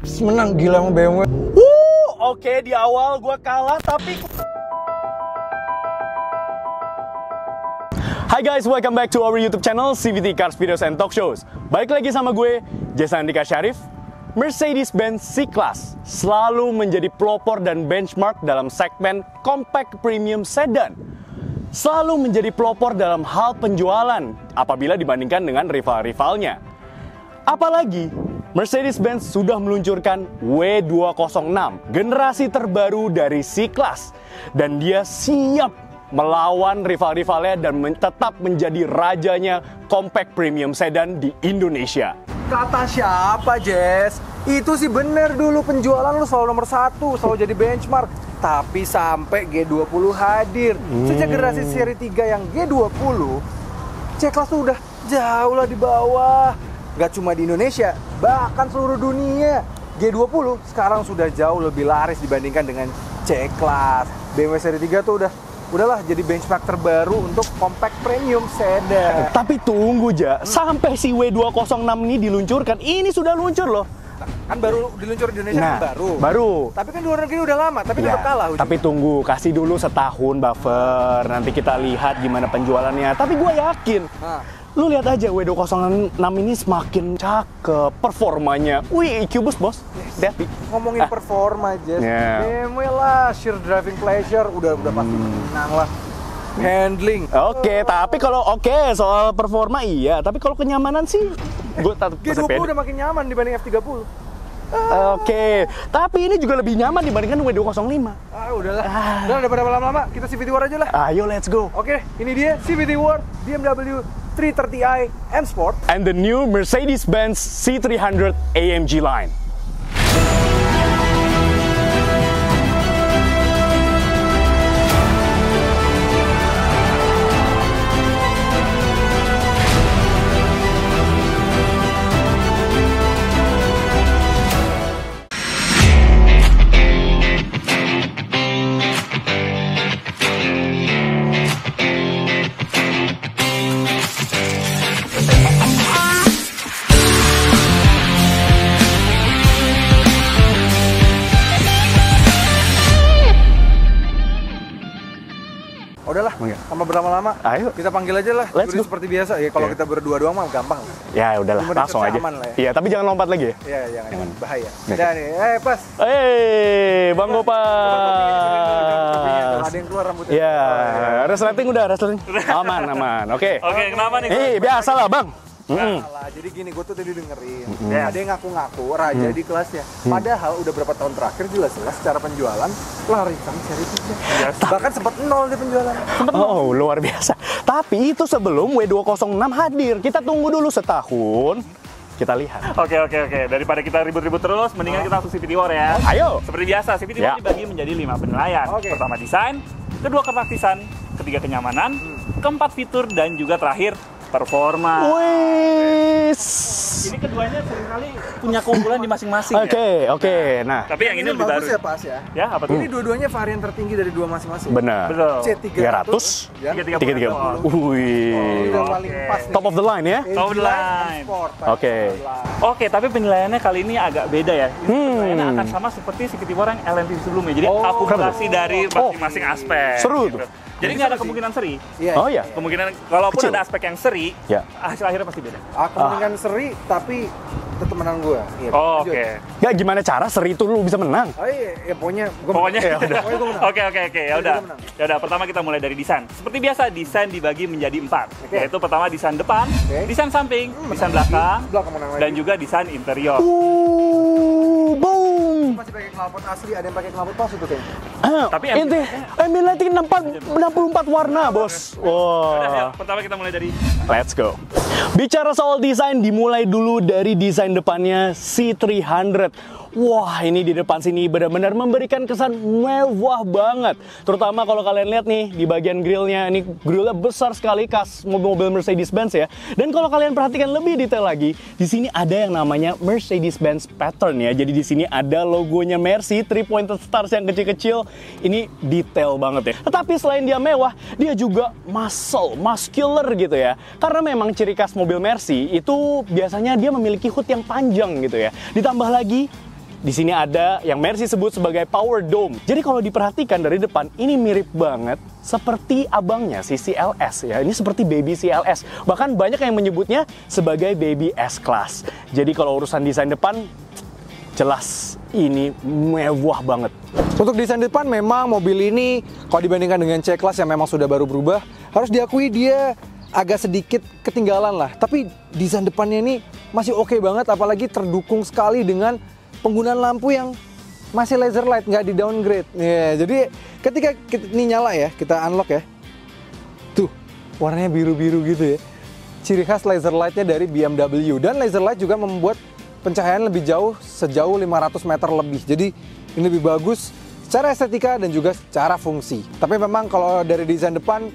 Menang gila sama BMW. Oke, di awal gue kalah tapi... Hai guys, welcome back to our YouTube channel CVT Cars Videos and Talk Shows. Balik lagi sama gue, Jason Andika Syarif. Mercedes-Benz C-Class selalu menjadi pelopor dan benchmark dalam segmen compact premium sedan. Selalu menjadi pelopor dalam hal penjualan apabila dibandingkan dengan rival-rivalnya. Apalagi Mercedes-Benz sudah meluncurkan W206, generasi terbaru dari C-Class, dan dia siap melawan rival-rivalnya dan tetap menjadi rajanya compact premium sedan di Indonesia. Kata siapa, Jess? Itu sih bener, dulu penjualan lu selalu nomor 1, selalu jadi benchmark. Tapi sampai G20 hadir. Sejak generasi seri 3 yang G20, C-Class tuh udah jauh lah di bawah. Gak cuma di Indonesia, bahkan seluruh dunia. G20 sekarang sudah jauh lebih laris dibandingkan dengan C-Class. BMW seri 3 tuh udahlah jadi benchmark terbaru untuk compact premium sedan. Tapi tunggu aja, sampai si W206 ini diluncurkan, ini sudah luncur loh. Kan baru diluncur di Indonesia, kan baru. Tapi kan di luar negeri udah lama, tapi tetap kalah. Tapi tunggu, kasih dulu setahun buffer, nanti kita lihat gimana penjualannya. Tapi gue yakin, lu lihat aja W206 ini semakin cakep performanya. Wih, EQ boost bos. Lihat. Ngomongin performa aja, BMW lah, sheer driving pleasure udah pasti menang lah. Handling. Tapi kalau soal performa iya, tapi kalau kenyamanan sih gue tetap G20 udah makin nyaman dibanding F30. Tapi ini juga lebih nyaman dibandingkan W205. Udahlah. Udah daripada lama-lama, kita CVT War aja lah. Ayo, let's go. Oke, ini dia CVT War BMW 330i M Sport and the new Mercedes-Benz C300 AMG line. Udahlah, sama berlama-lama. Ayo. Kita panggil aja lah. Let's go. Seperti biasa. Ya kalau kita berdua doang mah gampang. Ya udahlah, langsung aja. Ya. Iya, tapi jangan lompat lagi ya. Iya, jangan. Bahaya. Udah nih, pas. Bang Gopal. Ada yang keluar rambutnya. Iya, resleting udah, resleting. Aman. Oke, kenapa nih? Biasa lah, Bang. Jadi gini, gue tuh tadi dengerin ada yang ngaku-ngaku raja di kelasnya, padahal udah berapa tahun terakhir jelas-jelas secara penjualan larisan seri 3. Bahkan sempat nol di penjualan. Luar biasa. Tapi itu sebelum W206 hadir. Kita tunggu dulu setahun. Kita lihat. Oke. Daripada kita ribut-ribut terus, mendingan kita langsung CVT War ya. Ayo. Seperti biasa, CVT War dibagi menjadi 5 penilaian. Pertama desain, kedua kepraktisan, ketiga kenyamanan, keempat fitur, dan juga terakhir performa. Ini keduanya seringkali punya keunggulan di masing-masing. Oke. Nah, tapi yang ini lebih baru. Ya, Pas ya. Ya, apa tuh? Ini dua-duanya varian tertinggi dari dua masing-masing. benar. Betul. C300, 330. Wih. Udah paling pas nih. Top of the line ya. Top of the line. Oke, tapi penilaiannya kali ini agak beda ya. Penilaiannya akan sama seperti CVT War yang LMP sebelumnya. Jadi akumulasi dari masing-masing aspek. Seru gitu. tuh. Jadi nggak ada kemungkinan seri. Iya. Kemungkinan kalaupun Kecil. ada aspek yang seri, hasil akhirnya pasti beda. Kemungkinan seri, tapi tetap menang gue. Oke. Ya gimana cara seri itu lu bisa menang? Pokoknya gue menang. Oke. Ya udah. Pertama kita mulai dari desain. Seperti biasa, desain dibagi menjadi 4. Yaitu pertama desain depan, desain samping, desain belakang, dan juga desain interior. Boom. Masih pakai knalpot asli, ada yang pakai knalpot palsu tuh kayaknya. Tapi M-Lighting 64 warna, bos. Udah, pertama kita mulai dari let's go. Bicara soal desain, dimulai dulu dari desain depannya C300. Wah, ini di depan sini benar-benar memberikan kesan mewah banget. Terutama kalau kalian lihat nih di bagian grillnya, ini grillnya besar sekali khas mobil-mobil Mercedes-Benz ya. Dan kalau kalian perhatikan lebih detail lagi, di sini ada yang namanya Mercedes-Benz pattern ya. Jadi di sini ada logonya Mercy, 3-pointed stars yang kecil-kecil. Ini detail banget ya. Tetapi selain dia mewah, dia juga muscular gitu ya. Karena memang ciri khas mobil Mercy itu biasanya dia memiliki hood yang panjang gitu ya. Ditambah lagi di sini ada yang Mercy sebut sebagai Power Dome. Jadi kalau diperhatikan dari depan, ini mirip banget seperti abangnya si CLS ya. Ini seperti baby CLS. Bahkan banyak yang menyebutnya sebagai baby S-Class. Jadi kalau urusan desain depan, jelas ini mewah banget. Untuk desain depan memang mobil ini kalau dibandingkan dengan C-Class yang memang sudah baru berubah, harus diakui dia agak sedikit ketinggalan lah. Tapi desain depannya ini masih oke banget, apalagi terdukung sekali dengan penggunaan lampu yang masih laser light, nggak di downgrade. Ya, jadi ketika ini nyala ya, kita unlock ya. Tuh, warnanya biru-biru gitu ya. Ciri khas laser lightnya dari BMW. Dan laser light juga membuat pencahayaan lebih jauh, sejauh 500 meter lebih. Jadi ini lebih bagus secara estetika dan juga secara fungsi. Tapi memang kalau dari desain depan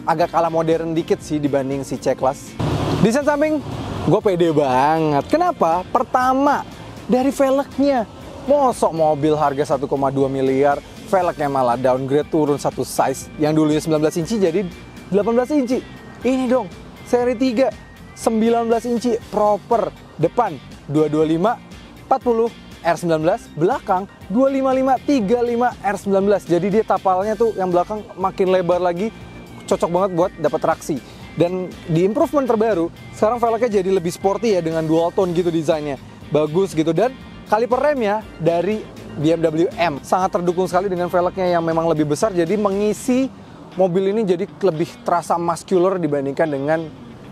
agak kalah modern dikit sih dibanding si C-Class. Desain samping gue pede banget. Kenapa? Pertama, dari velgnya. Mosok mobil harga 1,2 miliar, velgnya malah downgrade turun satu size. Yang dulunya 19 inci jadi 18 inci. Ini dong, seri 3, 19 inci proper. Depan 225, 40, R19, belakang 255, 35, R19. Jadi dia tapalnya tuh yang belakang makin lebar lagi, cocok banget buat dapat traksi. Dan di improvement terbaru, sekarang velgnya jadi lebih sporty ya dengan dual tone gitu desainnya. Bagus gitu, dan kaliper remnya dari BMW M sangat terdukung sekali dengan velgnya yang memang lebih besar, jadi mengisi mobil ini jadi lebih terasa muscular dibandingkan dengan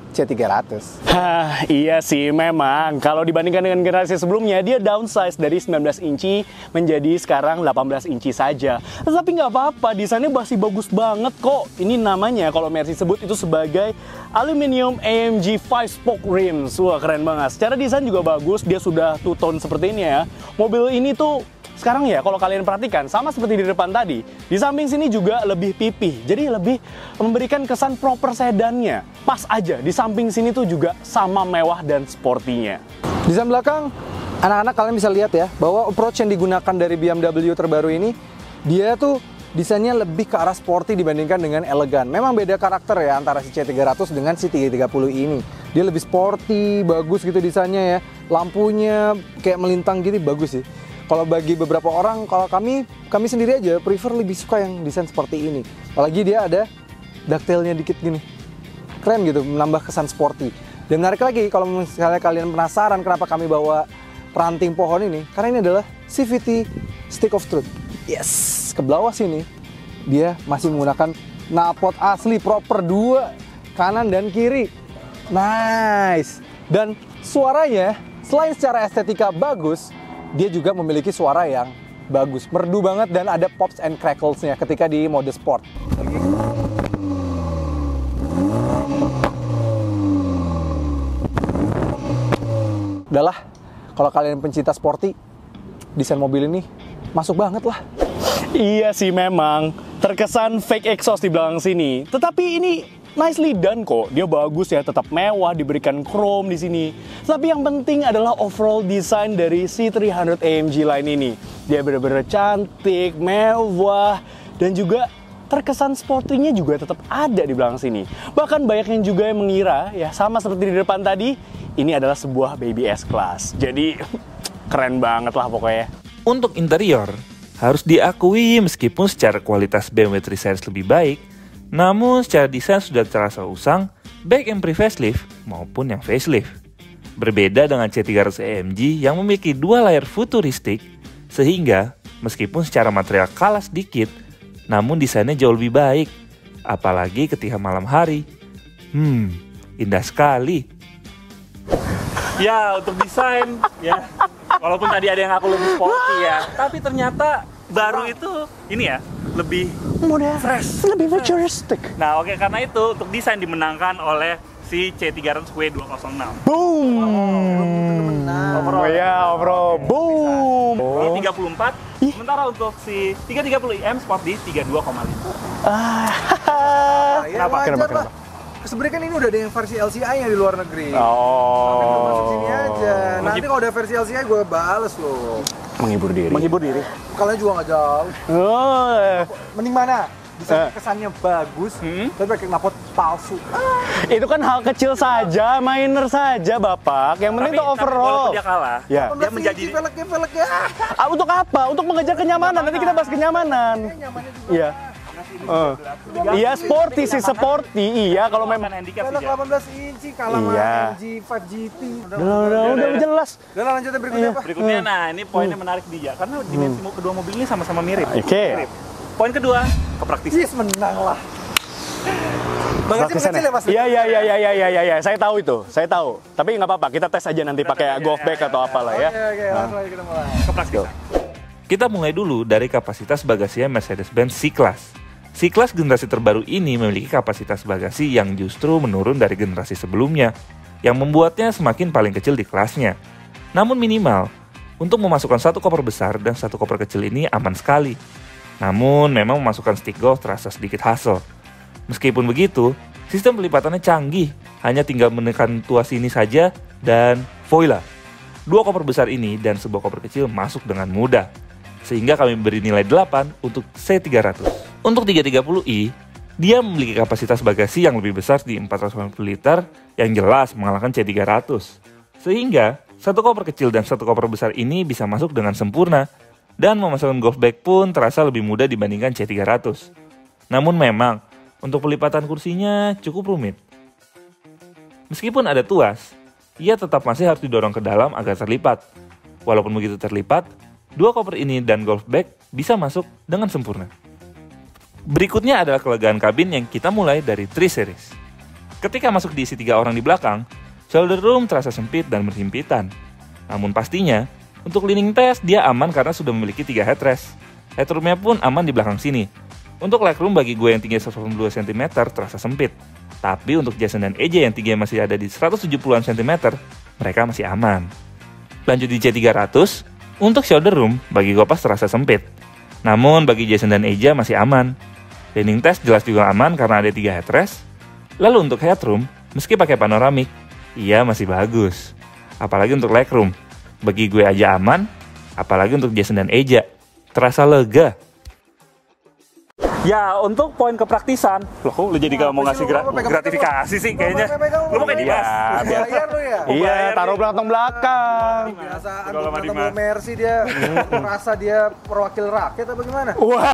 C300. Hah, iya sih memang. Kalau dibandingkan dengan generasi sebelumnya, dia downsize dari 19 inci menjadi sekarang 18 inci saja. Tapi nggak apa-apa, desainnya masih bagus banget kok. Ini namanya kalau Mercy sebut itu sebagai Aluminium AMG 5-spoke rims. Wah, keren banget. Secara desain juga bagus, dia sudah two-tone seperti ini ya. Mobil ini tuh sekarang ya, kalau kalian perhatikan, sama seperti di depan tadi, di samping sini juga lebih pipih. Jadi lebih memberikan kesan proper sedannya. Pas aja, di samping sini tuh juga sama mewah dan sportinya. Desain belakang, anak-anak kalian bisa lihat ya, bahwa approach yang digunakan dari BMW terbaru ini, dia tuh desainnya lebih ke arah sporty dibandingkan dengan elegan. Memang beda karakter ya antara si C300 dengan si 330 ini. Dia lebih sporty, bagus gitu desainnya ya. Lampunya kayak melintang gitu, bagus sih. Kalau bagi beberapa orang, kalau kami sendiri aja prefer lebih suka yang desain seperti ini. Apalagi dia ada detailnya dikit gini. Keren gitu, menambah kesan sporty. Dan menarik lagi, kalau misalnya kalian penasaran kenapa kami bawa ranting pohon ini, karena ini adalah CVT Stick of Truth. Yes, ke bawah sini, dia masih menggunakan knalpot asli proper 2, kanan dan kiri. Nice. Dan suaranya, selain secara estetika bagus, dia juga memiliki suara yang bagus, merdu banget, dan ada pops and crackles-nya ketika di mode sport. Udahlah, kalau kalian pencinta sporty, desain mobil ini masuk banget lah. Iya sih memang, terkesan fake exhaust di belakang sini. Tetapi ini nicely done kok. Dia bagus ya, tetap mewah, diberikan chrome di sini. Tapi yang penting adalah overall design dari C300 AMG line ini. Dia benar-benar cantik, mewah, dan juga terkesan sportinya juga tetap ada di belakang sini. Bahkan banyak yang juga yang mengira ya, sama seperti di depan tadi, ini adalah sebuah baby S-Class. Jadi keren banget lah pokoknya. Untuk interior, harus diakui meskipun secara kualitas BMW 3 Series lebih baik, namun secara desain sudah terasa usang, baik yang pre-facelift maupun yang facelift. Berbeda dengan C300 AMG yang memiliki dua layar futuristik, sehingga meskipun secara material kalah sedikit, namun desainnya jauh lebih baik. Apalagi ketika malam hari. Indah sekali. Ya, untuk desain ya, walaupun tadi ada yang aku lebih sporty ya, tapi ternyata baru itu ini ya, lebih Modern, fresh, lebih futuristic. Nah, oke, karena itu untuk desain dimenangkan oleh si C300 W206. Boom. Overall. Ya, bro. Boom. Di 34, sementara untuk si 330 IM Sport di 32,5. Kenapa? Kenapa? Sebenarnya kan ini udah ada yang versi LCI-nya di luar negeri. Oh. Kita masuk sini aja. Nanti kalau ada versi LCI gue bales loh. Menghibur diri. Menghibur diri. Kalian juga nggak jauh. Oh. Mending mana? bisa kesannya bagus, tapi pakai knalpot palsu. Itu kan hal kecil saja, minor saja, Bapak. Yang penting itu overall. Walaupun dia kalah, Ya. dia menjadi velg-velgnya. Untuk apa? Untuk mengejar kenyamanan. Nanti kita bahas kenyamanan. Nyamannya juga. Iya. Iya, sporty sih, sporty. Iya, kalau memang. handicap Velg sih, Jack. 18 inci kalah sama Iya. MG 5 GT. Udah jelas. Udah lah, lanjut yang berikutnya, Pak. Berikutnya, nah ini poinnya menarik nih, ya, karena dimensi kedua mobil ini sama-sama mirip. Oke. Mirip. Poin kedua, kepraktisan. Yes, menang lah. Bagasi mengecil ya, Mas? Iya. Saya tahu itu. Saya tahu. Tapi nggak apa-apa. Kita tes aja nanti pakai golf bag atau apalah ya. Oke, langsung aja kita mulai. Kepraktisan. Kita mulai dulu dari kapasitas bagasi Mercedes-Benz C-Class. C-Class generasi terbaru ini memiliki kapasitas bagasi yang justru menurun dari generasi sebelumnya, yang membuatnya semakin paling kecil di kelasnya. Namun minimal, untuk memasukkan satu koper besar dan satu koper kecil ini aman sekali. Namun memang memasukkan stick golf terasa sedikit hassle. Meskipun begitu, sistem pelipatannya canggih, hanya tinggal menekan tuas ini saja dan voila. Dua koper besar ini dan sebuah koper kecil masuk dengan mudah. Sehingga kami beri nilai 8 untuk C300. Untuk 330i, dia memiliki kapasitas bagasi yang lebih besar di 450 liter yang jelas mengalahkan C300. Sehingga, satu koper kecil dan satu koper besar ini bisa masuk dengan sempurna dan memasukkan golf bag pun terasa lebih mudah dibandingkan C300. Namun memang, untuk pelipatan kursinya cukup rumit. Meskipun ada tuas, ia tetap masih harus didorong ke dalam agar terlipat. Walaupun begitu terlipat, dua koper ini dan golf bag bisa masuk dengan sempurna. Berikutnya adalah kelegaan kabin yang kita mulai dari 3 Series. Ketika masuk diisi 3 orang di belakang, shoulder room terasa sempit dan berhimpitan. Namun pastinya, untuk leaning test dia aman karena sudah memiliki 3 headrest. Headroomnya pun aman di belakang sini. Untuk legroom bagi gue yang tinggi 182 cm terasa sempit. Tapi untuk Jason dan AJ yang tingginya masih ada di 170-an cm, mereka masih aman. Lanjut di C300, untuk shoulder room bagi gue pas terasa sempit. Namun bagi Jason dan AJ masih aman. Leaning test jelas juga aman karena ada 3 headrest. Lalu untuk headroom, meski pakai panoramik, ia masih bagus. Apalagi untuk legroom, bagi gue aja aman, apalagi untuk Jason dan AJ, terasa lega. Ya, untuk poin kepraktisan, loh kok lu jadi gak mau ngasih gratifikasi sih kayaknya. Lu mau kayak Dimas? biar- Bayar lu ya? Iya, taruh belakang. Biasaan Kalau sama ketemu Dimas. Mercy dia merasa dia perwakil rakyat apa gimana? Wah.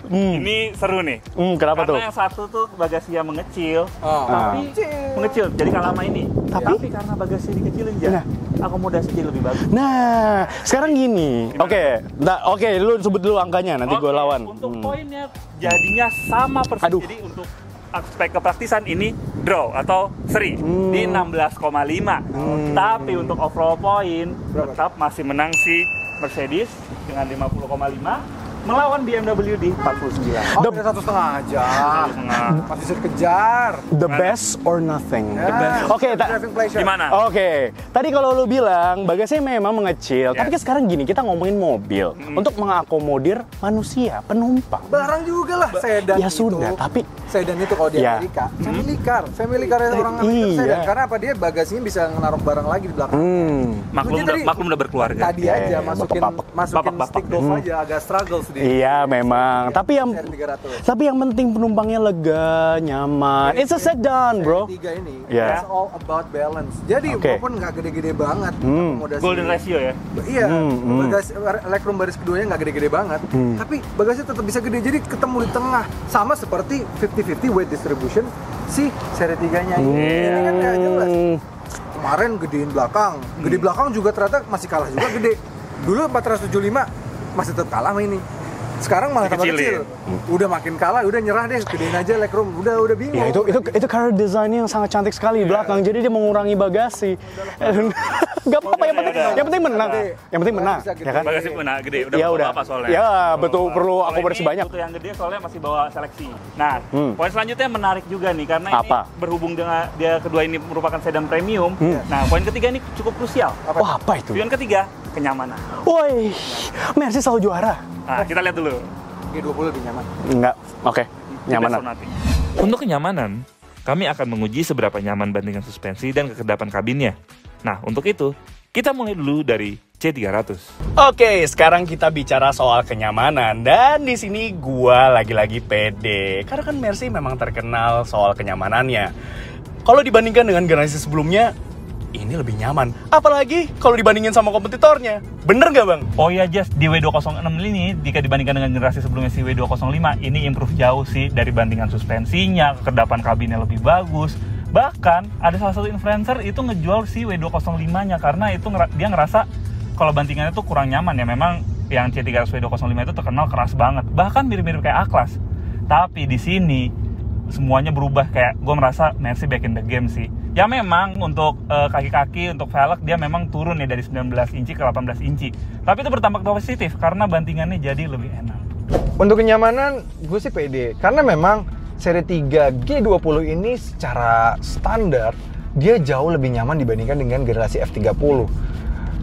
Ini seru nih. Kenapa tuh? Karena yang satu tuh bagasinya mengecil, Oh. tapi mengecil. Jadi kalah sama ini. Tapi karena bagasi dikecilin ya, akomodasi jadi lebih bagus. Nah, sekarang gini. Oke, lu sebut dulu angkanya, nanti gue Oke, lawan. Untuk poinnya jadinya sama persis. Aduh. Jadi untuk aspek kepraktisan ini draw atau seri di 16,5. Tapi untuk overall point tetap masih menang si Mercedes dengan 50,5 melawan BMW di 49. Oh, ada 1,5 aja. Masih bisa dikejar. The best or nothing. Ya. Oke, Driving pleasure. Gimana? Oke, tadi kalau lu bilang bagasinya memang mengecil, tapi kan sekarang gini, kita ngomongin mobil untuk mengakomodir manusia, penumpang. Barang juga lah sedan Ya itu. sudah, tapi Sedan itu kalau di Ya. Amerika, family car orang Amerika Iya. sedan. Karena apa? Dia bagasinya bisa menaruh barang lagi di belakang. Maklum udah berkeluarga. Tadi aja masukin Bapak-bapak. stick golf aja agak struggle sedikit. iya memang. Tapi yang Seri 300. penting penumpangnya lega, nyaman. It's a sedan, bro. Seri 3 ini, Ya. it's all about balance. Jadi Oke. walaupun nggak gede-gede banget akomodasi. Golden ratio ya. Iya, bagasi legroom baris keduanya nggak gede-gede banget, tapi bagasinya tetap bisa gede. Jadi ketemu di tengah, sama seperti 50-50 weight distribution si seri 3-nya ini. Ini kan nggak jelas. Kemarin gedein belakang, gede belakang juga ternyata masih kalah juga gede. Dulu 475 masih tetap kalah sama ini. Sekarang malah tambah Dikecilin. kecil. Udah makin kalah, udah nyerah deh, gedein aja legroom. Udah bingung. Ya itu karena desainnya yang sangat cantik sekali di belakang. Jadi dia mengurangi bagasi. Gak apa-apa, yang penting menang. Yang penting menang, Bisa gede. ya kan? Bagasi pun gede, udah Ya bawa udah. apa soalnya. Ya, Bawa betul, apa. perlu Kalau akomodasi ini banyak. Untuk yang gede soalnya masih bawa seleksi. Nah, poin selanjutnya menarik juga nih karena Apa? ini berhubung dengan dia kedua ini merupakan sedan premium. Nah, poin ketiga ini cukup krusial. Wah, apa itu? Poin ketiga, kenyamanan. Woi, Mercy selalu juara. Nah, kita lihat dulu. G20 lebih nyaman. Enggak, oke, nyamanan. Best or nothing. Untuk kenyamanan, kami akan menguji seberapa nyaman bandingkan suspensi dan kekedapan kabinnya. Nah, untuk itu, kita mulai dulu dari C300. Oke, sekarang kita bicara soal kenyamanan dan di sini gua lagi-lagi pede karena kan Mercy memang terkenal soal kenyamanannya. Kalau dibandingkan dengan generasi sebelumnya, ini lebih nyaman. Apalagi kalau dibandingin sama kompetitornya. Bener nggak, Bang? Oh iya, Jas, di W206 ini jika dibandingkan dengan generasi sebelumnya si W205 ini improve jauh sih dari bandingan suspensinya, kekedapan kabinnya lebih bagus. Bahkan ada salah satu influencer itu ngejual si W205-nya karena itu dia ngerasa kalau bantingannya tuh kurang nyaman ya. Memang yang C300 W205 itu terkenal keras banget, bahkan mirip-mirip kayak A-Class. Tapi di sini semuanya berubah, kayak gue merasa Mercy back in the game sih. Ya memang untuk kaki-kaki, untuk velg dia memang turun ya dari 19 inci ke 18 inci. Tapi itu berdampak positif karena bantingannya jadi lebih enak. Untuk kenyamanan, gue sih pede. Karena memang seri 3 G20 ini secara standar, dia jauh lebih nyaman dibandingkan dengan generasi F30.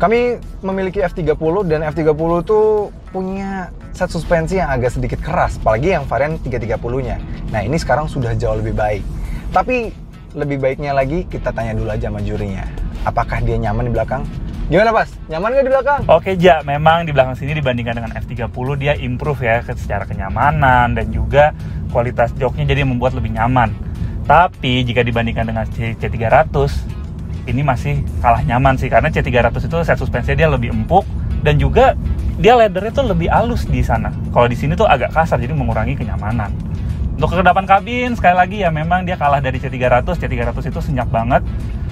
Kami memiliki F30 dan F30 tuh punya set suspensi yang agak sedikit keras, apalagi yang varian 330-nya. Nah ini sekarang sudah jauh lebih baik. Tapi lebih baiknya lagi kita tanya dulu aja sama jurinya. Apakah dia nyaman di belakang? Gimana Pas? Nyaman nggak di belakang? Oke Ja, memang di belakang sini dibandingkan dengan F30 dia improve ya secara kenyamanan dan juga kualitas joknya jadi membuat lebih nyaman. Tapi jika dibandingkan dengan C300 ini masih kalah nyaman sih karena C300 itu set suspensinya dia lebih empuk dan juga dia leathernya tuh lebih halus di sana. Kalau di sini tuh agak kasar jadi mengurangi kenyamanan. Untuk kekedapan kabin sekali lagi ya memang dia kalah dari C300. C300 itu senyap banget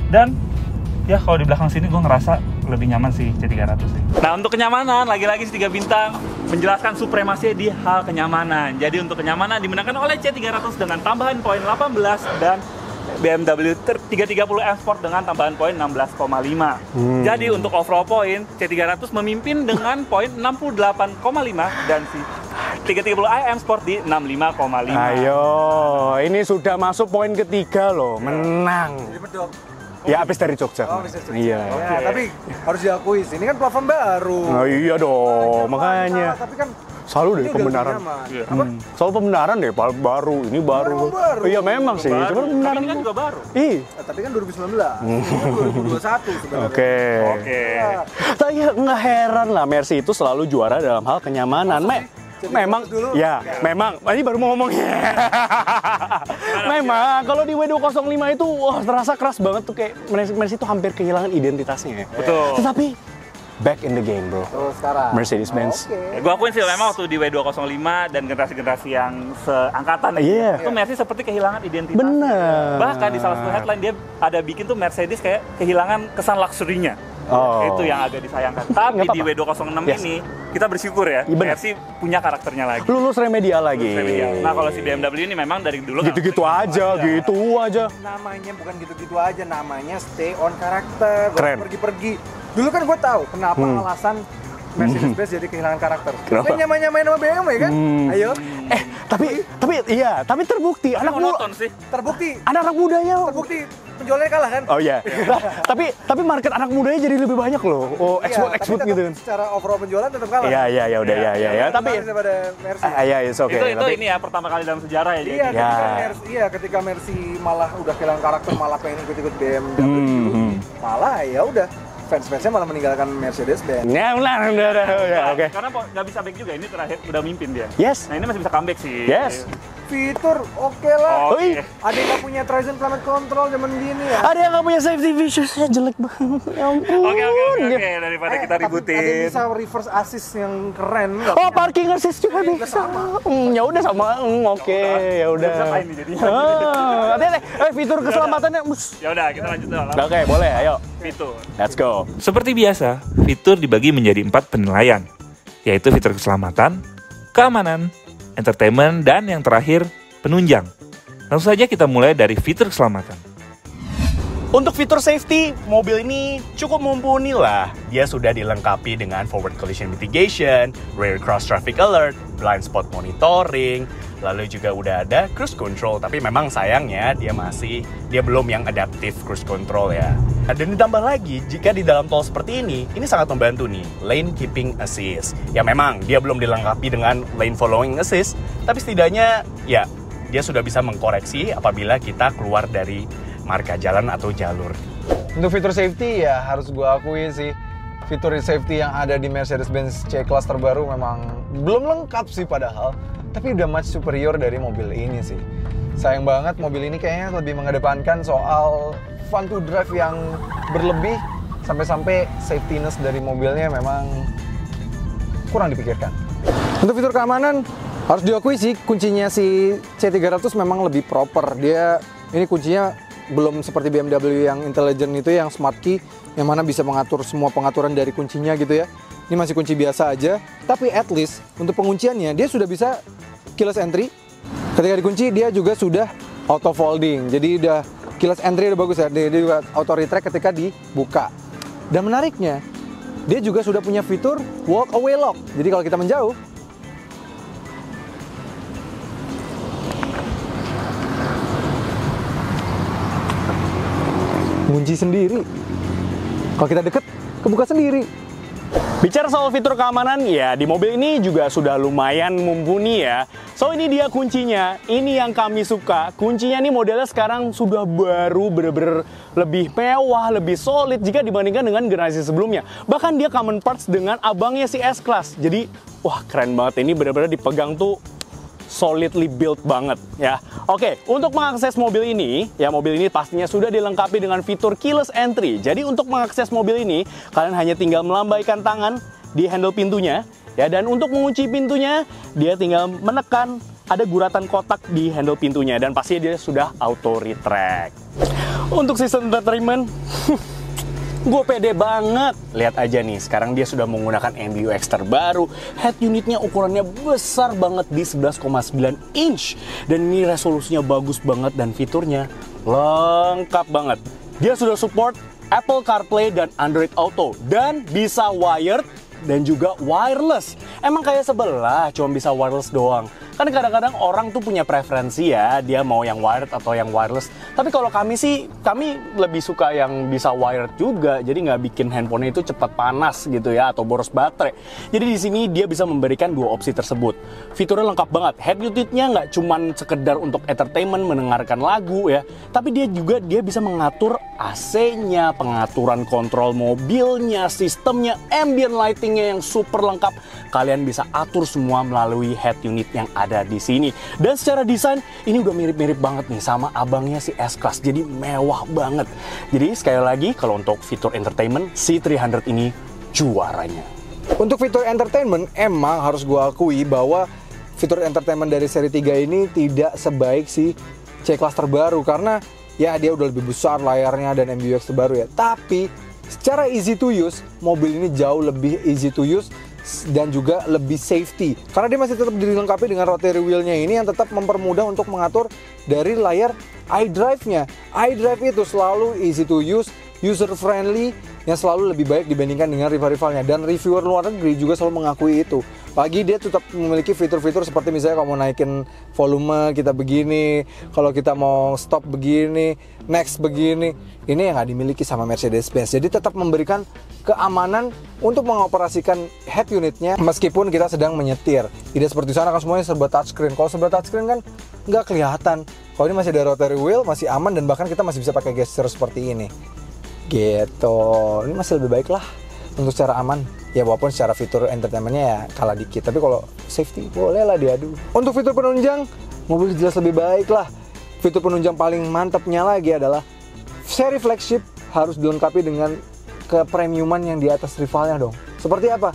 dan ya kalau di belakang sini gue ngerasa lebih nyaman sih C300 sih. Nah untuk kenyamanan lagi-lagi si 3 bintang menjelaskan supremasi di hal kenyamanan. Jadi untuk kenyamanan dimenangkan oleh C300 dengan tambahan poin 18 dan BMW 330 M Sport dengan tambahan poin 16,5. Jadi untuk overall poin C300 memimpin dengan poin 68,5 dan si 330i M Sport di 65,5. Ayo, ini sudah masuk poin ketiga loh, menang. Ya habis dari Jogja. Oh, habis dari Jogja. Iya. Ya, tapi harus diakui sih, ini kan platform baru. Oh iya dong, makanya. Tapi kan Selalu deh ini udah pembenaran. lebih nyaman. Apa? Selalu pembenaran deh, baru, ini baru. Baru. Iya memang sih, cuma pembenaran ini kan juga baru. Tapi kan 2019, ini kan 2021 sebenarnya. Oke. Ya. Tapi nggak heran lah Mercy itu selalu juara dalam hal kenyamanan. Memang, dulu? ya, memang. Ini baru mau ngomong ya. Memang, kalau di W205 itu, wah terasa keras banget tuh kayak Mercy itu hampir kehilangan identitasnya. Betul. Tetapi back in the game bro. Sekarang Mercedes-Benz. Oke. Ya, gue akuin sih memang waktu di W205 dan generasi-generasi yang seangkatan itu Mercy seperti kehilangan identitas. Bener. Bahkan di salah satu headline dia ada bikin tuh Mercedes kayak kehilangan kesan luxury-nya. Oh. Itu yang agak disayangkan. Tapi di W206 ini kita bersyukur ya, Mercy punya karakternya lagi. Lulus remedial lagi. Nah kalau si BMW ini memang dari dulu Gitu-gitu aja, gitu aja. Namanya bukan gitu-gitu aja, namanya stay on karakter. Keren. Pergi-pergi. Dulu kan gue tahu kenapa alasan Mercedes-Benz jadi kehilangan karakter. Kenapa? Kan nyamain sama BMW kan? Ayo. Tapi terbukti anak muda. sih. Terbukti Anak mudanya. terbukti penjualannya kalah kan? Oh iya. tapi market anak mudanya jadi lebih banyak loh. Oh, export gitu kan. Secara overall penjualan tetap kalah. Iya, udah ya. Tapi daripada Mercy. iya, oke. Itu ini ya pertama kali dalam sejarah ya. Iya, jadi. ketika Mercy malah udah kehilangan karakter, malah pengen ikut-ikut BMW. Malah ya udah fans-fansnya malah meninggalkan Mercedes-Benz. Ya, udah, oke. Karena nggak bisa back juga, ini terakhir udah mimpin dia. Yes. Nah ini masih bisa comeback sih. Yes. Fitur oke lah. Oke. Ada yang nggak punya traction climate control zaman gini ya? Ada yang nggak punya safety features-nya jelek banget. Ya ampun. Oke. Daripada kita Tapi ributin. ada yang bisa reverse assist yang keren. nggak Oh, punya. parking assist juga bisa. Ya udah sama. Oke, ya udah. Bisa main nih jadinya. Hati-hati. Fitur keselamatannya. Ya udah kita lanjut dong. Oke, boleh. Ayo. Fitur. Let's go. Seperti biasa, fitur dibagi menjadi 4 penilaian, yaitu fitur keselamatan, keamanan, entertainment, dan yang terakhir, penunjang. Langsung saja kita mulai dari fitur keselamatan. Untuk fitur safety, mobil ini cukup mumpuni lah. Dia sudah dilengkapi dengan forward collision mitigation, rear cross traffic alert, blind spot monitoring, lalu juga udah ada cruise control. Tapi memang sayangnya dia belum yang adaptive cruise control ya. Dan ditambah lagi, jika di dalam tol seperti ini sangat membantu nih, lane keeping assist. Ya memang dia belum dilengkapi dengan lane following assist, tapi setidaknya ya dia sudah bisa mengkoreksi apabila kita keluar dari marka jalan atau jalur. Untuk fitur safety ya harus gue akui sih, fitur safety yang ada di Mercedes-Benz C-Class terbaru memang belum lengkap sih padahal, tapi udah much superior dari mobil ini sih. Sayang banget mobil ini kayaknya lebih mengedepankan soal fun to drive yang berlebih, sampai-sampai safety-ness dari mobilnya memang kurang dipikirkan. Untuk fitur keamanan, harus diakui sih kuncinya si C300 memang lebih proper. Ini kuncinya belum seperti BMW yang intelligent itu, yang smart key, yang mana bisa mengatur semua pengaturan dari kuncinya gitu ya. Ini masih kunci biasa aja, tapi at least untuk pengunciannya dia sudah bisa keyless entry. Ketika dikunci dia juga sudah auto folding, jadi udah keyless entry udah bagus ya. Dia juga auto retract ketika dibuka. Dan menariknya, dia juga sudah punya fitur walk away lock. Jadi kalau kita menjauh, ngunci sendiri. Kalau kita deket, kebuka sendiri. Bicara soal fitur keamanan, ya di mobil ini juga sudah lumayan mumpuni ya. So ini dia kuncinya, ini yang kami suka. Kuncinya nih modelnya sekarang sudah baru, bener-bener lebih mewah, lebih solid jika dibandingkan dengan generasi sebelumnya. Bahkan dia common parts dengan abangnya si S-Class. Jadi, wah keren banget, ini bener-bener dipegang tuh solidly built banget ya. Oke, untuk mengakses mobil ini, ya mobil ini pastinya sudah dilengkapi dengan fitur keyless entry. Jadi untuk mengakses mobil ini, kalian hanya tinggal melambaikan tangan di handle pintunya, ya. Dan untuk mengunci pintunya, dia tinggal menekan ada guratan kotak di handle pintunya, dan pastinya dia sudah auto retract. Untuk sistem entertainment, gue pede banget. Lihat aja nih, sekarang dia sudah menggunakan MBUX terbaru. Head unitnya ukurannya besar banget di 11,9 inch. Dan ini resolusinya bagus banget dan fiturnya lengkap banget. Dia sudah support Apple CarPlay dan Android Auto. Dan bisa wired dan juga wireless. Emang kayak sebelah, cuma bisa wireless doang. Kan kadang-kadang orang tuh punya preferensi ya, dia mau yang wired atau yang wireless. Tapi kalau kami sih, kami lebih suka yang bisa wired juga. Jadi nggak bikin handphonenya itu cepat panas gitu ya, atau boros baterai. Jadi di sini dia bisa memberikan dua opsi tersebut. Fiturnya lengkap banget. Head unitnya nggak cuman sekedar untuk entertainment, mendengarkan lagu ya. Tapi dia bisa mengatur AC-nya, pengaturan kontrol mobilnya, sistemnya, ambient lightingnya yang super lengkap. Kalian bisa atur semua melalui head unit yang ada di sini. Dan secara desain ini udah mirip-mirip banget nih sama abangnya si S-Class. Jadi mewah banget. Jadi sekali lagi kalau untuk fitur entertainment, C300 ini juaranya. Untuk fitur entertainment emang harus gue akui bahwa fitur entertainment dari seri 3 ini tidak sebaik si C-Class terbaru, karena ya dia udah lebih besar layarnya dan MBUX terbaru ya. Tapi secara easy to use, mobil ini jauh lebih easy to use dan juga lebih safety, karena dia masih tetap dilengkapi dengan rotary wheelnya ini yang tetap mempermudah untuk mengatur dari layar iDrive-nya. iDrive itu selalu easy to use, user friendly, yang selalu lebih baik dibandingkan dengan rival-rivalnya, dan reviewer luar negeri juga selalu mengakui itu. Lagi dia tetap memiliki fitur-fitur seperti misalnya kalau mau naikin volume kita begini, kalau kita mau stop begini, next begini. Ini yang nggak dimiliki sama Mercedes-Benz. Jadi tetap memberikan keamanan untuk mengoperasikan head unitnya meskipun kita sedang menyetir. Tidak seperti sana kan semuanya serba touchscreen. Kalau serba touchscreen kan nggak kelihatan. Kalau ini masih ada rotary wheel, masih aman, dan bahkan kita masih bisa pakai gesture seperti ini. Gitu. Ini masih lebih baik lah untuk secara aman. Ya walaupun secara fitur entertainmentnya ya kalah dikit, tapi kalau safety boleh lah diadu. Untuk fitur penunjang, mobil jelas lebih baik lah. Fitur penunjang paling mantapnya lagi adalah seri flagship harus dilengkapi dengan kepremiuman yang di atas rivalnya dong. Seperti apa?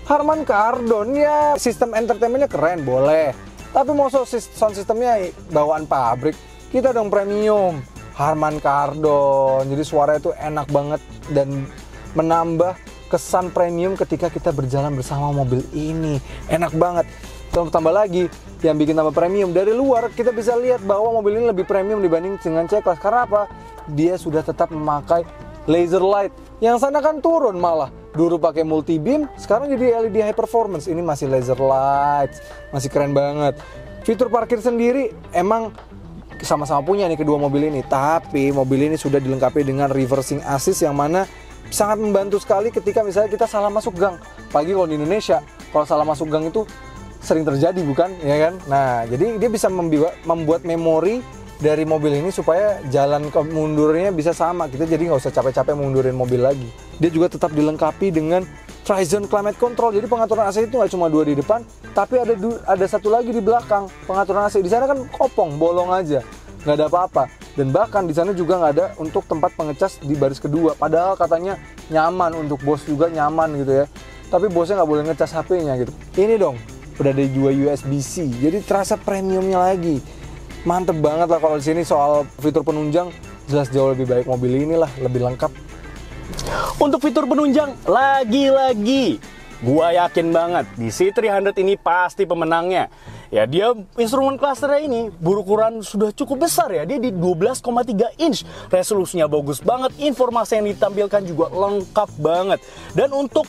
Harman Kardon ya, sistem entertainmentnya keren boleh, tapi mau sound systemnya bawaan pabrik, kita dong premium. Harman Kardon, jadi suaranya itu enak banget dan menambah kesan premium ketika kita berjalan bersama mobil ini. Enak banget. Tambah lagi, yang bikin tambah premium, dari luar kita bisa lihat bahwa mobil ini lebih premium dibanding dengan C-Class. Karena apa? Dia sudah tetap memakai laser light. Yang sana kan turun malah. Dulu pakai multi beam, sekarang jadi LED high performance. Ini masih laser light. Masih keren banget. Fitur parkir sendiri emang sama-sama punya nih kedua mobil ini, tapi mobil ini sudah dilengkapi dengan reversing assist yang mana sangat membantu sekali ketika misalnya kita salah masuk gang. Apalagi kalau di Indonesia, kalau salah masuk gang itu sering terjadi bukan, ya kan? Nah, jadi dia bisa membuat memori dari mobil ini supaya jalan mundurnya bisa sama. Kita jadi nggak usah capek-capek mundurin mobil lagi. Dia juga tetap dilengkapi dengan Tri-Zone Climate Control. Jadi pengaturan AC itu nggak cuma 2 di depan, tapi ada satu lagi di belakang pengaturan AC. Di sana kan kopong, bolong aja, nggak ada apa-apa. Dan bahkan di sana juga nggak ada untuk tempat pengecas di baris kedua. Padahal katanya nyaman, untuk bos juga nyaman gitu ya. Tapi bosnya nggak boleh ngecas HP-nya gitu. Ini dong, udah ada juga USB-C. Jadi terasa premiumnya lagi. Mantep banget lah kalau di sini soal fitur penunjang, jelas jauh lebih baik mobil ini lah, lebih lengkap. Untuk fitur penunjang, lagi-lagi gua yakin banget di C300 ini pasti pemenangnya. Ya, dia instrumen clusternya ini berukuran sudah cukup besar ya. Dia di 12,3 inch. Resolusinya bagus banget, informasi yang ditampilkan juga lengkap banget. Dan untuk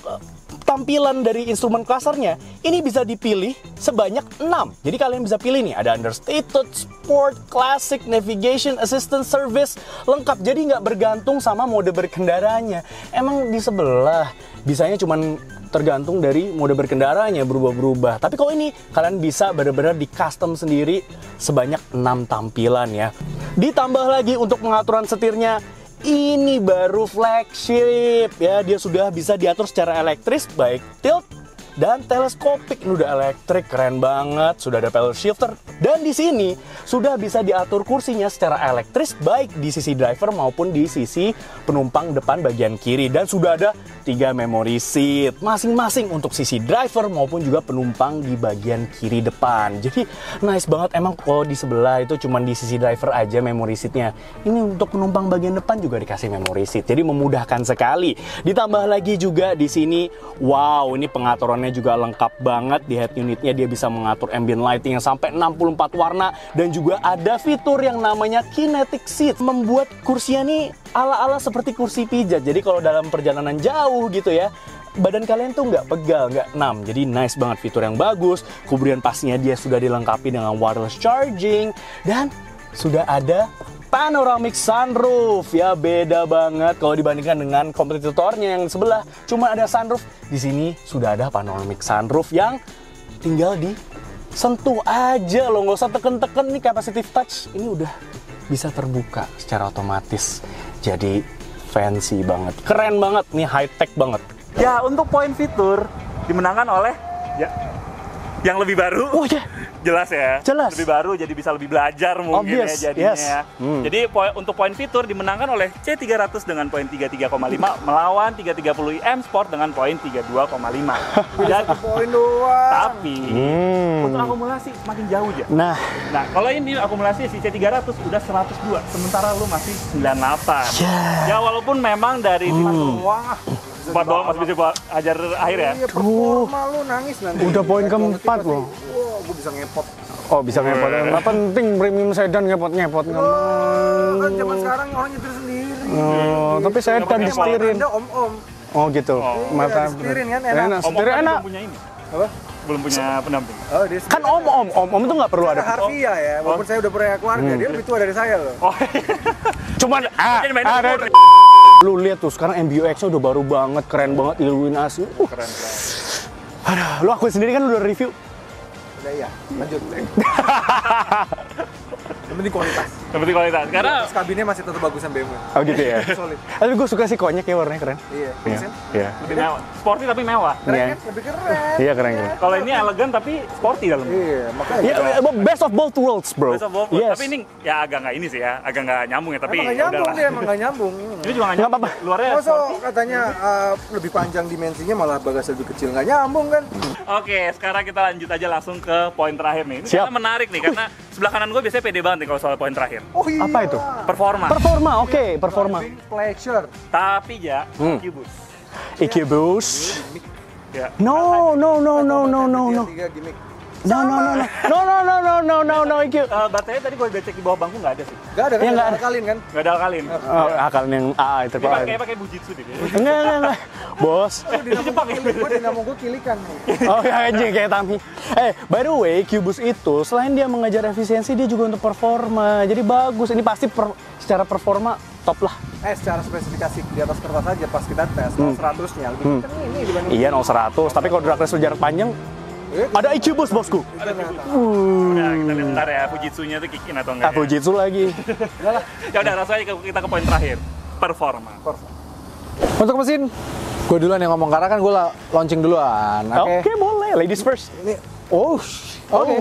tampilan dari instrumen clusternya ini bisa dipilih sebanyak 6. Jadi kalian bisa pilih nih, ada understated, sport, classic, navigation, assistance, service, lengkap. Jadi nggak bergantung sama mode berkendaranya. Emang di sebelah bisanya cuman tergantung dari mode berkendaranya berubah-berubah. Tapi kalau ini kalian bisa benar-benar di custom sendiri sebanyak 6 tampilan ya. Ditambah lagi untuk pengaturan setirnya, ini baru flagship ya, dia sudah bisa diatur secara elektris baik tilt dan teleskopik. Ini udah elektrik, keren banget. Sudah ada pedal shifter dan di sini sudah bisa diatur kursinya secara elektris baik di sisi driver maupun di sisi penumpang depan bagian kiri. Dan sudah ada 3 memory seat masing-masing untuk sisi driver maupun juga penumpang di bagian kiri depan. Jadi nice banget. Emang kalau di sebelah itu cuma di sisi driver aja memory seatnya, ini untuk penumpang bagian depan juga dikasih memory seat. Jadi memudahkan sekali. Ditambah lagi juga di sini, wow, ini pengaturannya juga lengkap banget. Di head unitnya dia bisa mengatur ambient lighting yang sampai 64 warna dan juga ada fitur yang namanya kinetic seat, membuat kursinya nih ala-ala seperti kursi pijat. Jadi kalau dalam perjalanan jauh gitu ya, badan kalian tuh nggak pegal, nggak nam. Jadi nice banget, fitur yang bagus. Kemudian pastinya dia sudah dilengkapi dengan wireless charging dan sudah ada panoramic sunroof ya. Beda banget kalau dibandingkan dengan kompetitornya yang sebelah cuma ada sunroof. Di sini sudah ada panoramic sunroof yang tinggal disentuh aja loh, nggak usah teken-teken. Nih capacitive touch ini udah bisa terbuka secara otomatis. Jadi fancy banget, keren banget nih, high tech banget. Ya, untuk poin fitur dimenangkan oleh ya yang lebih baru. Oh ya, jelas ya. Jelas. Lebih baru, jadi bisa lebih belajar mungkin. Obvious, ya jadinya. yes. Jadi untuk poin fitur dimenangkan oleh C300 dengan poin 33,5 melawan 330i M Sport dengan poin 32,5. Dan Poin doang. tapi untuk akumulasi makin jauh aja. nah Kalau ini akumulasi si C300 udah 102, sementara lu masih 98. Ya walaupun memang dari Wah, 4 doang masih bisa ajar akhir ya. iya, performa lu nangis nanti. Udah poin keempat loh. Wah, gue bisa ngepot. Oh, bisa ngepot. Nggak penting premium sedan ngepot-ngepot. Kan zaman sekarang orang nyetir sendiri. Oh, tapi sedan disetirin. Anda om-om. Oh gitu. Iya, disetirin kan enak. Setirin enak. Belum punya ini. Apa? Belum punya pendamping. Oh, dia Kan om itu nggak perlu ada. harfiah ya, walaupun saya udah punya keluarga, dia lebih tua dari saya loh. Oh. Cuman Jadi main ada. umur. Lu lihat tuh sekarang MBUX-nya udah baru banget, keren banget, iluminasi. Keren. Aduh, lu akuin sendiri kan lu udah review. Udah ya, lanjut. Yang penting kualitas. Yang penting kualitas. Karena Terus kabinnya masih tetap bagusan BMW. Oh gitu ya. Solid. Tapi gue suka sih konyek ya, warnanya keren. Iya, Iya. keren. Iya. lebih mewah. Sporty tapi mewah. Keren Iya. kan? Lebih keren. Iya, keren. Kalau ini elegan tapi sporty dalamnya. Iya, makanya. Iya, best of both worlds, bro. Best of both. Yes. Tapi ini ya agak nggak ini sih ya, agak nggak nyambung ya. Tapi Emang nggak nyambung udahlah. dia, emang nggak nyambung. Ini juga nggak Nggak nyambung. apa-apa. Luarnya Masa sporty. katanya lebih panjang dimensinya malah bagasi lebih kecil, nggak nyambung kan? Oke, sekarang kita lanjut aja langsung ke poin terakhir nih. Ini Siap. karena menarik nih, karena sebelah kanan gue biasanya pede banget nih kalau soal poin terakhir. Oh iya. Apa itu? Performa. Performa, oke, performa. Driving pleasure. Tapi ya, Cubus. Iki boost. Ya. No. Tiga gimmick. No, Iki. Baterainya tadi gue udah cek di bawah bangku nggak ada sih. Nggak ada kan? Iya, nggak Nggak ada. akalin kan? Nggak ada alkalin. Oh, akalin yang AA itu Ini Pak. pakai bujitsu deh. Enggak. Bos. Jepang ya. Gue dinamo gue kilikan. Oh ya, anjing kayak Tami. By the way, Cubus itu selain dia mengejar efisiensi, dia juga untuk performa. Jadi bagus. Ini pasti secara performa top lah. Secara spesifikasi di atas kertas aja pas kita tes 100-nya lebih kenceng ini dibanding. Iya, 0-100. Tapi kalau drag race jarak panjang, Ada EQ Boost, bosku. Nah, kita lihat bentar ya, Fujitsu-nya tuh kick in atau enggak. Fujitsu lagi. Ya udah, langsung aja kita ke poin terakhir. Performa. Untuk mesin, gue duluan yang ngomong karena kan gue launching duluan. Oke, boleh. Ladies first. Ini, oke.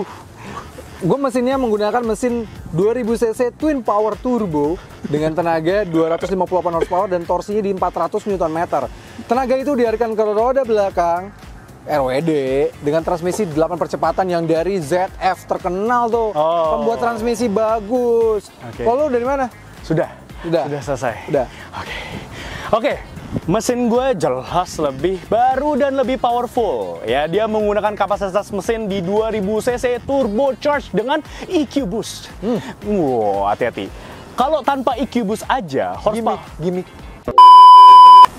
Gue mesinnya menggunakan mesin 2000 cc twin power turbo dengan tenaga 258 horsepower dan torsinya di 400 Nm. Tenaga itu dialirkan ke roda belakang RWD dengan transmisi 8 percepatan yang dari ZF terkenal tuh. Pembuat transmisi bagus. Kalau dari mana? Sudah selesai. Udah. Oke. Mesin gue jelas lebih baru dan lebih powerful. Ya, dia menggunakan kapasitas mesin di 2000 cc turbocharged dengan EQ Boost. Wow, hati-hati. Kalau tanpa EQ Boost aja, horsepower Gimik.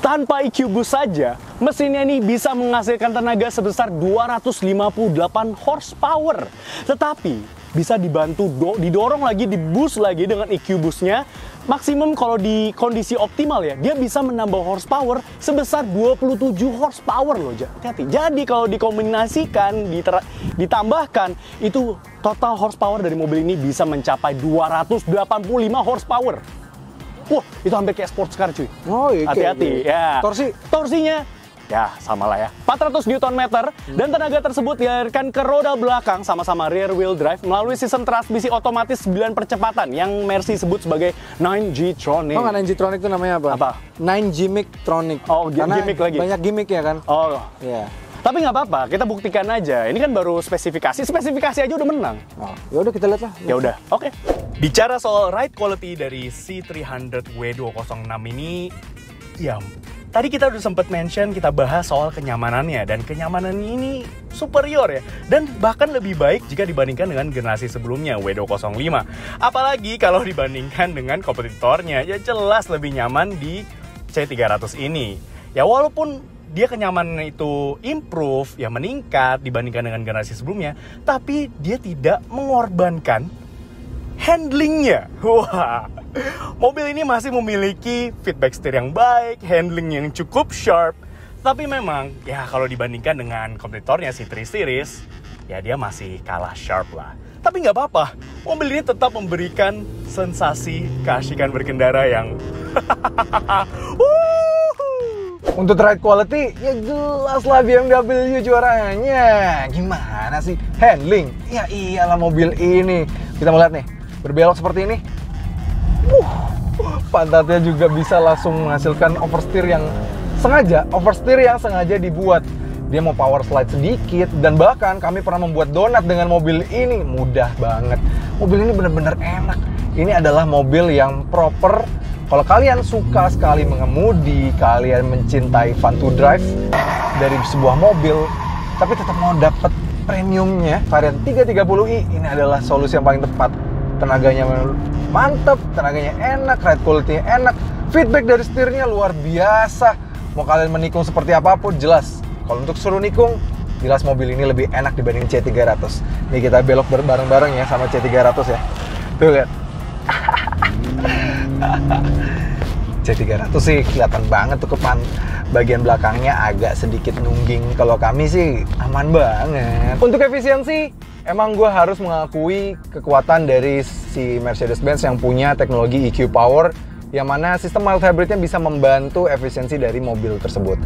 Tanpa EQ Boost saja, mesinnya ini bisa menghasilkan tenaga sebesar 258 horsepower. Tetapi bisa dibantu didorong lagi, di-boost lagi dengan EQ Boost-nya. Maksimum kalau di kondisi optimal ya, dia bisa menambah horsepower sebesar 27 horsepower loh. Hati-hati. Jadi kalau dikombinasikan, ditambahkan, itu total horsepower dari mobil ini bisa mencapai 285 horsepower. Wah, itu hampir kayak sports car cuy. Oh iya. Hati-hati ya. Torsinya ya sama lah ya, 400 Nm dan tenaga tersebut dialirkan ke roda belakang sama-sama rear wheel drive melalui sistem transmisi otomatis 9 percepatan yang Mercy sebut sebagai 9G-tronic. Oh nggak 9G-tronic itu namanya apa? Apa? 9Gimmick-tronic. Oh, gimmick lagi. Banyak gimmick ya kan? Oh, iya. Tapi nggak apa-apa, kita buktikan aja. Ini kan baru spesifikasi aja udah menang. Oh, ya udah kita lihat lah. Ya udah, oke. Bicara soal ride quality dari C300 W206 ini, ya tadi kita udah sempet mention, kita bahas soal kenyamanannya, dan kenyamanan ini superior ya, dan bahkan lebih baik jika dibandingkan dengan generasi sebelumnya W205. Apalagi kalau dibandingkan dengan kompetitornya, ya jelas lebih nyaman di C300 ini. Ya walaupun dia kenyamanan itu improve, ya meningkat dibandingkan dengan generasi sebelumnya, tapi dia tidak mengorbankan handlingnya. Wah, mobil ini masih memiliki feedback setir yang baik, handling yang cukup sharp. Tapi memang, ya kalau dibandingkan dengan kompetitornya si 3 Series, ya dia masih kalah sharp lah. Tapi nggak apa-apa, mobil ini tetap memberikan sensasi keasikan berkendara yang Untuk ride quality, ya jelas lah BMW juaranya. Gimana sih? Handling? Ya iyalah mobil ini. Kita mau lihat nih, berbelok seperti ini. Pantatnya juga bisa langsung menghasilkan oversteer yang sengaja dibuat. Dia mau power slide sedikit, dan bahkan kami pernah membuat donat dengan mobil ini. Mudah banget. Mobil ini bener-bener enak. Ini adalah mobil yang proper. Kalau kalian suka sekali mengemudi, kalian mencintai fun to drive dari sebuah mobil, tapi tetap mau dapat premiumnya, varian 330i ini adalah solusi yang paling tepat. Tenaganya mantep, tenaganya enak, ride quality-nya enak, feedback dari setirnya luar biasa. Mau kalian menikung seperti apapun, jelas. Kalau untuk suruh nikung, jelas mobil ini lebih enak dibanding C300. Nih kita belok bareng-bareng ya sama C300 ya. Tuh lihat. C300 sih kelihatan banget tuh bagian belakangnya agak sedikit nungging. Kalau kami sih aman banget. Untuk efisiensi, emang gue harus mengakui kekuatan dari si Mercedes-Benz yang punya teknologi EQ Power, yang mana sistem mild hybridnya bisa membantu efisiensi dari mobil tersebut.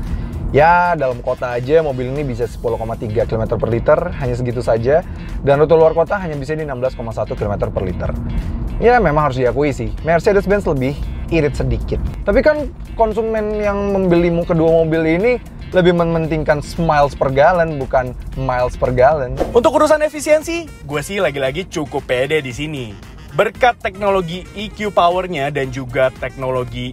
Ya, dalam kota aja mobil ini bisa 10,3 km per liter, hanya segitu saja. Dan rute luar kota hanya bisa di 16,1 km per liter. Ya, memang harus diakui sih, Mercedes-Benz lebih irit sedikit. Tapi kan konsumen yang membeli kedua mobil ini lebih mementingkan miles per gallon, bukan miles per gallon. Untuk urusan efisiensi, gue sih lagi-lagi cukup pede di sini. Berkat teknologi EQ Power-nya dan juga teknologi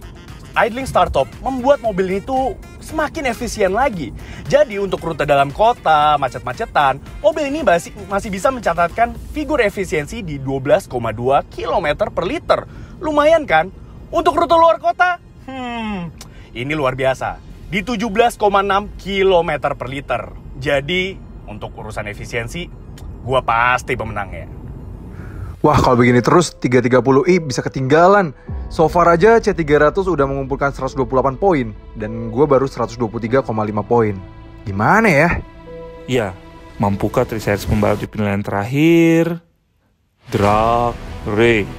idling startup membuat mobil ini tuh semakin efisien lagi. Jadi untuk rute dalam kota, macet-macetan, mobil ini masih bisa mencatatkan figur efisiensi di 12,2 km per liter. Lumayan kan? Untuk rute luar kota, ini luar biasa. Di 17,6 km per liter. Jadi untuk urusan efisiensi, gua pasti pemenangnya. Wah, kalau begini terus 330i bisa ketinggalan. So far aja C300 udah mengumpulkan 128 poin dan gue baru 123,5 poin. Gimana ya? Ya, Mampukah Triceres membalap di pilihan terakhir? Drag Race.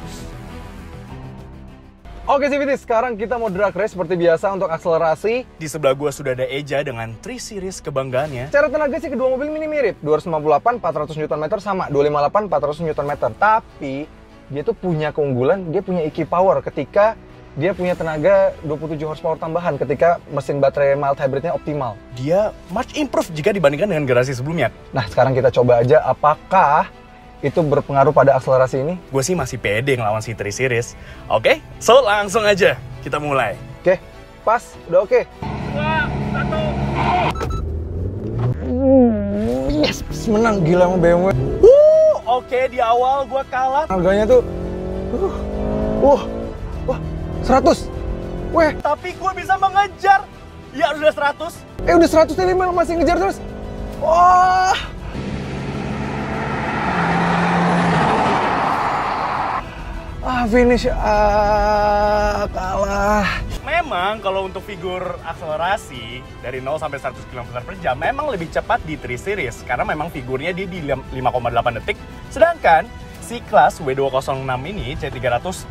Oke CVT, sekarang kita mau drag race seperti biasa untuk akselerasi. Di sebelah gua sudah ada Eja dengan 3 series kebanggaannya. Secara tenaga sih kedua mobil ini mirip, 258 400 Nm sama, 258 400 Nm. Tapi dia tuh punya keunggulan, dia punya EQ power ketika dia punya tenaga 27 horsepower tambahan ketika mesin baterai mild hybridnya optimal. Dia much improve jika dibandingkan dengan generasi sebelumnya. Nah sekarang kita coba aja apakah itu berpengaruh pada akselerasi ini. Gue sih masih pede ngelawan si 3 series. Oke, so langsung aja kita mulai. Oke, pas, udah oke. 2, 1. Yes, menang gila sama BMW. Oke, di awal gue kalah. Harganya tuh, wah, 100. Weh, Tapi gue bisa mengejar. Ya udah 100. udah 100 ini masih ngejar terus. Wah. Finish, kalah. Memang kalau untuk figur akselerasi dari 0 sampai 100 km per jam memang lebih cepat di 3 series karena memang figurnya dia di 5,8 detik. Sedangkan C-Class W206 ini C300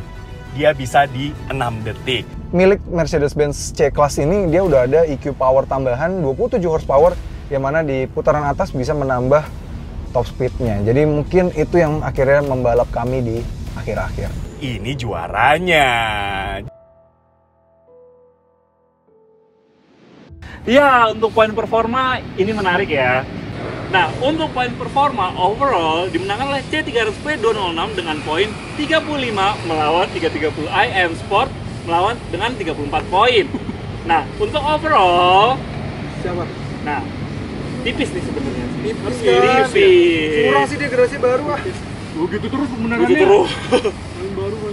dia bisa di 6 detik. Milik Mercedes-Benz C-Class ini dia udah ada EQ power tambahan 27 horsepower yang mana di putaran atas bisa menambah top speednya. Jadi mungkin itu yang akhirnya membalap kami di akhir-akhir. Ini juaranya. Ya, untuk poin performa ini menarik ya. Nah, untuk poin performa overall dimenangkan oleh C300P206 dengan poin 35 melawan 330 IM Sport melawan dengan 34 poin. Nah, untuk overall Siapa? nah tipis nih sebenarnya sih. Tipis. Tipis. Kurang sih dia generasi baru ah. Begitu terus kebenarannya. Begitu terus.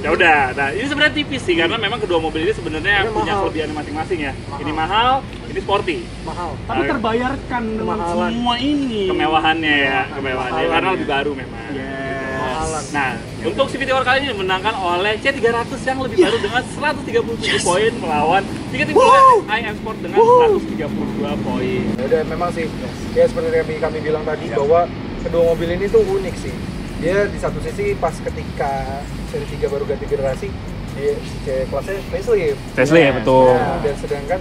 Ya udah, nah ini sebenarnya tipis sih karena memang kedua mobil ini sebenarnya punya kelebihan masing-masing ya. Ini mahal, ini sporty. Mahal. Tapi terbayarkan dengan semua ini. Kemewahannya ya, kemewahannya karena lebih baru memang. Mahalan. Nah, untuk CVT War kali ini dimenangkan oleh C300 yang lebih baru dengan 137 poin melawan 330 IM Sport dengan 132 poin. Ya udah memang sih ya seperti kami bilang tadi bahwa kedua mobil ini tuh unik sih. Dia di satu sisi pas ketika seri 3 baru ganti generasi dia C-Class-nya facelift. Facelift, Nah, betul. Dan sedangkan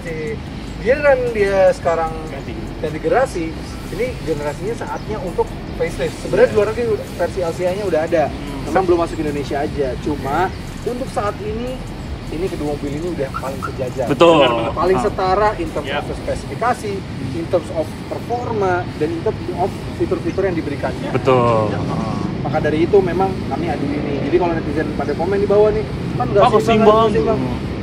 dia sekarang ganti generasi, ini generasinya saatnya untuk facelift. Sebenarnya di luar negeri versi LCA-nya udah ada. Memang belum masuk Indonesia aja. Cuma untuk saat ini kedua mobil ini udah paling sejajar. Betul. Paling setara in terms of spesifikasi, in terms of performa, dan in terms of fitur-fitur yang diberikannya. Betul. Maka dari itu memang kami adu ini. Jadi kalau netizen pada komen di bawah nih, kan nggak seimbang.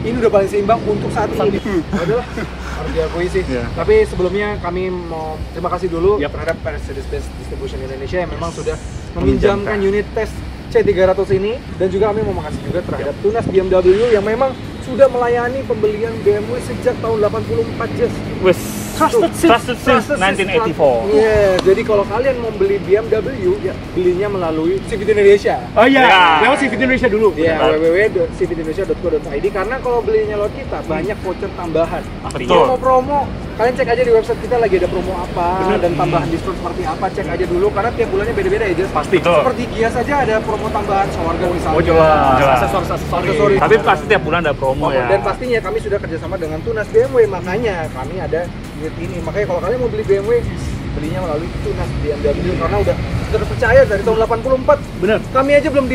Ini udah paling seimbang untuk saat ini. Udahlah, harus diakui sih. Tapi sebelumnya kami mau terima kasih dulu terhadap Mercedes-Benz Distribution Indonesia yang memang sudah meminjamkan unit tes C300 ini, dan juga kami mau makasih juga terhadap Tunas BMW yang memang sudah melayani pembelian BMW sejak tahun 84 Jess. Trusted since 1984. Iya, jadi kalau kalian mau beli BMW, ya belinya melalui CVT Indonesia. Oh iya, lewat CVT Indonesia dulu. Iya, www.cvtindonesia.co.id, karena kalau belinya lewat kita banyak voucher tambahan. Kalau mau promo, kalian cek aja di website kita lagi ada promo apa dan tambahan diskon seperti apa, cek aja dulu karena tiap bulannya beda-beda ya, Jas. Pasti. Seperti Gia saja ada promo tambahan sewarga misalnya. Oh jelas. Aksesoris. Tapi pasti tiap bulan ada promo ya. Dan pastinya kami sudah kerjasama dengan Tunas BMW, makanya kami ada unit ini. Makanya kalau kalian mau beli BMW, belinya melalui Tunas BMW karena udah terpercaya dari tahun 84. Bener. Kami aja belum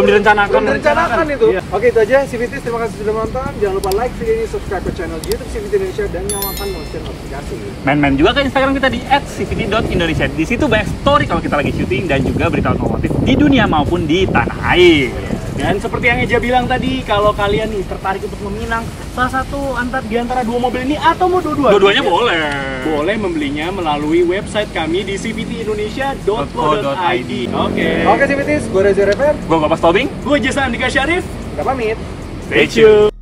direncanakan itu. Iya. Oke, itu aja CVT. Terima kasih sudah menonton. Jangan lupa like video ini, subscribe ke channel YouTube CVT Indonesia dan nyalakan lonceng notifikasi. Main-main juga ke Instagram kita di @cvt.indonesia. Di situ banyak story kalau kita lagi syuting dan juga berita otomotif di dunia maupun di tanah air. Dan seperti yang Eja bilang tadi, kalau kalian nih tertarik untuk meminang salah satu di antara dua mobil ini atau mau dua-duanya? Dua-duanya boleh. Boleh membelinya melalui website kami di cvtindonesia.co.id. Oke CVT, gue Reza Rever. Gue Bapak Tobing. Gue Jason Andika Syarif. Udah pamit. Stay tuned.